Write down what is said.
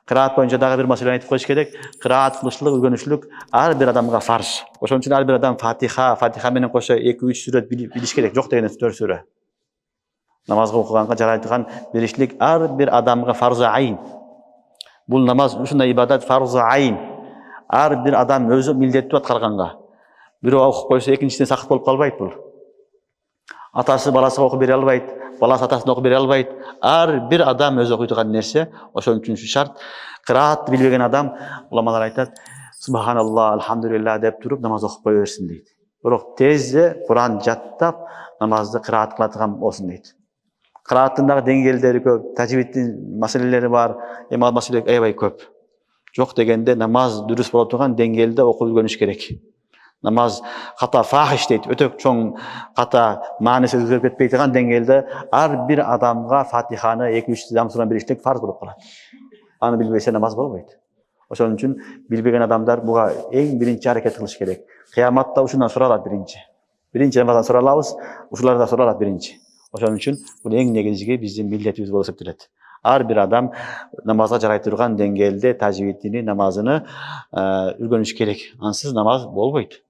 Кыраат боюнча дагы бир маселени айтып коюш керек. Кыраат кылышлык, үйрөнүшлүк ар бир адамга фарз. Ошон үчүн ар бир адам Фатиха менен кошо 2-3 сүрөт билиш керек. Жок дегенде 4 сүрө. Намазга окуганга жарайтыган билишлик ар бир адамга фарзы айын. Бул намаз ушундай ибадат фарзы айын. Ар бир адам өзү милдеттүү аткарганга. Бирөө окуп койсо экинчисине сакыт болуп калбайт бул. Атасы баласына окуп бере албайт, баласы атасына окуп бере албайт. Ар бир адам өзү окуй турган нерсе. Ошон үчүн шарт. Кыраат билбеген адам, уламалар айтат, субханалла, алхамдулилла деп туруп намаз окуп кое берсин дейт. Бирок тезде Куран жаттап намазды кыраат кылатыган болсун дейт. Кырааттын дагы деңгээлдери көп, тажвидтин маселелери бар, эми ал маселе аябай көп. Жок дегенде намаз дурус боло турган деңгээлде окуп үйрөнүш керек. Намаз ката фахиш дейт, өтө чоң ката мааниси өзгөрүп кетпей турган деңгээлде ар бир адамга Фатиханы 2-3 замсуран билиштик фарз болуп калат. Аны билбесе намаз болбойт. Ошон үчүн билбеген адамдар буга эң биринчи аракет кылыш керек. Кыяматта ушундан суралат биринчи. Биринчи намаздан суралабыз, ушулардан суралат биринчи. Ошон үчүн бул эң негизги биздин милдетибиз болуп эсептелет. Ар бир адам намазга жарай турган деңгээлде тажвидини, намазыны үйрөнүш керек. Ансыз намаз болбойт.